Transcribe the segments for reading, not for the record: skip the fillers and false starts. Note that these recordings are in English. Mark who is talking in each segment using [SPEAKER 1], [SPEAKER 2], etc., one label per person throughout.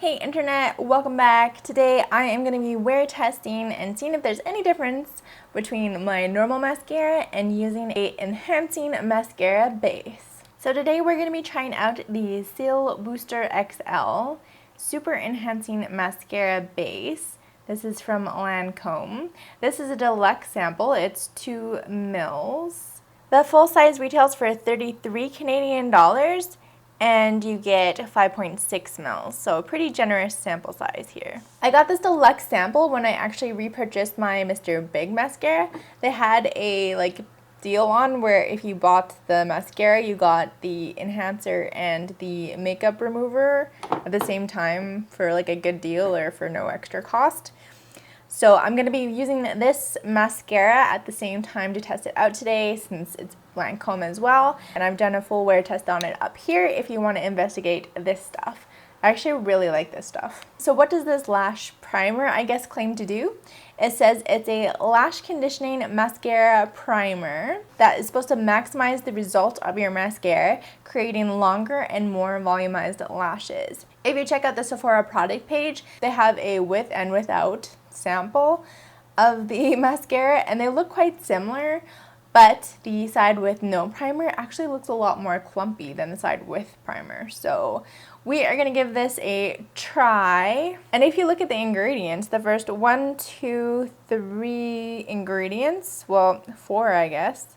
[SPEAKER 1] Hey internet, welcome back. Today I am going to be wear testing and seeing if there's any difference between my normal mascara and using a enhancing mascara base. So today we're going to be trying out the Cils Booster XL Super Enhancing Mascara Base. This is from Lancome. This is a deluxe sample. It's 2 mils. The full size retails for 33 Canadian dollars. And you get 5.6 mils, so a pretty generous sample size here. I got this deluxe sample when I actually repurchased my Mr. Big mascara. They had a deal on where if you bought the mascara, you got the enhancer and the makeup remover at the same time for a good deal or for no extra cost. So I'm going to be using this mascara at the same time to test it out today since it's Lancome as well. And I've done a full wear test on it up here if you want to investigate this stuff. I actually really like this stuff. So what does this lash primer, I guess, claim to do? It says it's a lash conditioning mascara primer that is supposed to maximize the result of your mascara, creating longer and more volumized lashes. If you check out the Sephora product page, they have a with and without sample of the mascara and they look quite similar, but the side with no primer actually looks a lot more clumpy than the side with primer. So we are going to give this a try. And if you look at the ingredients, the first 1, 2, 3 ingredients, well 4 I guess,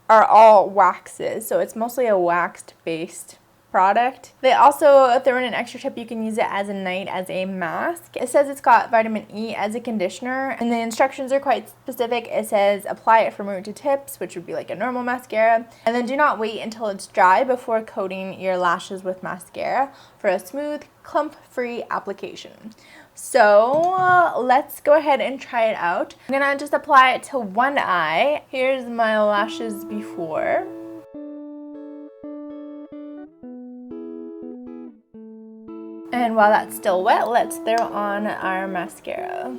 [SPEAKER 1] are all waxes. So it's mostly a waxed based product. They also throw in an extra tip. You can use it as a night as a mask. It says it's got vitamin E as a conditioner and the instructions are quite specific. It says apply it from root to tips, which would be like a normal mascara, and then do not wait until it's dry before coating your lashes with mascara for a smooth, clump-free application. So let's go ahead and try it out. I'm gonna just apply it to one eye. Here's my lashes before. And while that's still wet, let's throw on our mascara.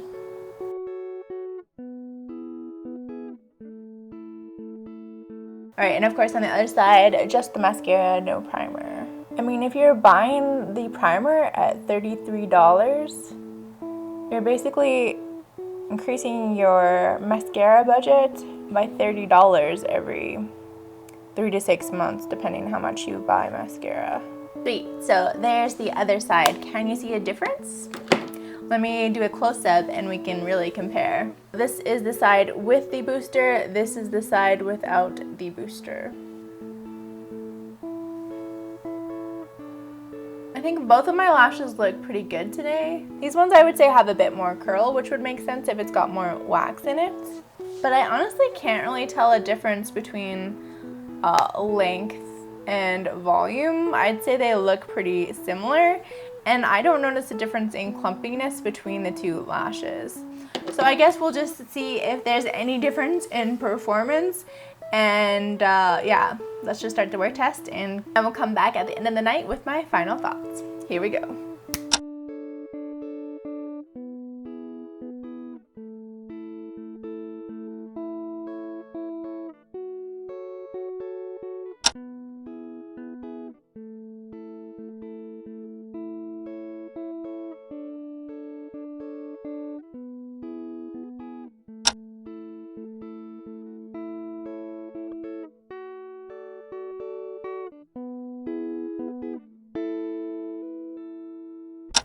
[SPEAKER 1] Alright, and of course on the other side, just the mascara, no primer. I mean, if you're buying the primer at $33, you're basically increasing your mascara budget by $30 every 3 to 6 months, depending how much you buy mascara. Sweet, so there's the other side. Can you see a difference? Let me do a close-up and we can really compare. This is the side with the booster, this is the side without the booster. I think both of my lashes look pretty good today. These ones I would say have a bit more curl, which would make sense if it's got more wax in it. But I honestly can't really tell a difference between length and volume. I'd say they look pretty similar, and I don't notice a difference in clumpiness between the two lashes. So I guess we'll just see if there's any difference in performance, and yeah, let's just start the wear test and then we'll come back at the end of the night with my final thoughts. Here we go.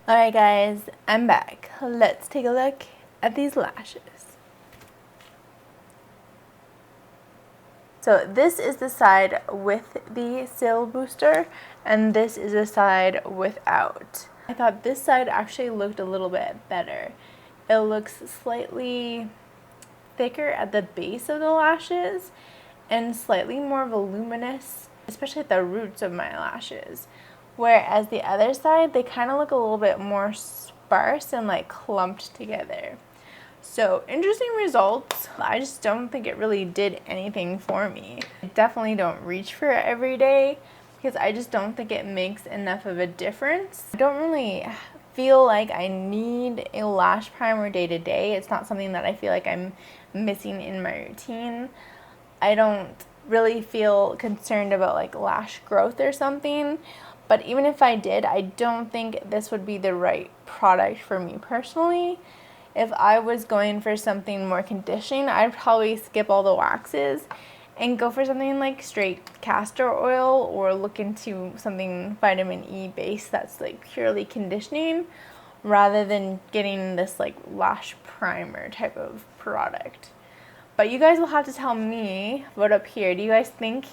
[SPEAKER 1] Alright guys, I'm back. Let's take a look at these lashes. So this is the side with the Cils booster and this is the side without. I thought this side actually looked a little bit better. It looks slightly thicker at the base of the lashes and slightly more voluminous, especially at the roots of my lashes. Whereas the other side, they kind of look a little bit more sparse and clumped together. So interesting results. I just don't think it really did anything for me. I definitely don't reach for it every day because I just don't think it makes enough of a difference. I don't really feel like I need a lash primer day to day. It's not something that I feel like I'm missing in my routine. I don't really feel concerned about lash growth or something. But even if I did, I don't think this would be the right product for me personally. If I was going for something more conditioning, I'd probably skip all the waxes and go for something like straight castor oil, or look into something vitamin E based that's like purely conditioning, rather than getting this like lash primer type of product. But you guys will have to tell me, vote up here, do you guys think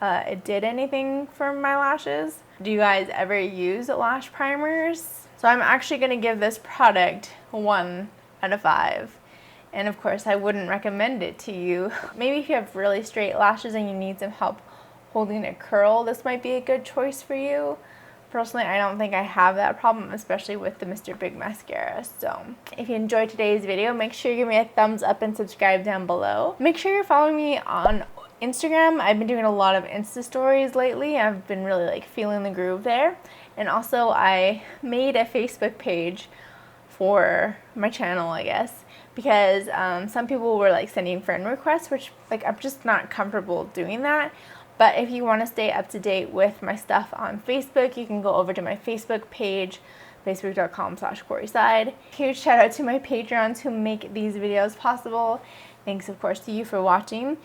[SPEAKER 1] it did anything for my lashes? Do you guys ever use lash primers? So I'm actually going to give this product 1 out of 5. And of course, I wouldn't recommend it to you. Maybe if you have really straight lashes and you need some help holding a curl, this might be a good choice for you. Personally, I don't think I have that problem, especially with the Mr. Big mascara. So if you enjoyed today's video, make sure you give me a thumbs up and subscribe down below. Make sure you're following me on Instagram. I've been doing a lot of Insta stories lately. I've been really like feeling the groove there. And also I made a Facebook page for my channel, I guess, because some people were like sending friend requests, which like I'm just not comfortable doing that. But if you want to stay up to date with my stuff on Facebook, you can go over to my Facebook page, facebook.com/CorrieSide. Huge shout out to my Patreons who make these videos possible. Thanks of course to you for watching.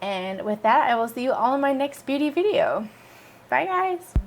[SPEAKER 1] And with that, I will see you all in my next beauty video. Bye guys!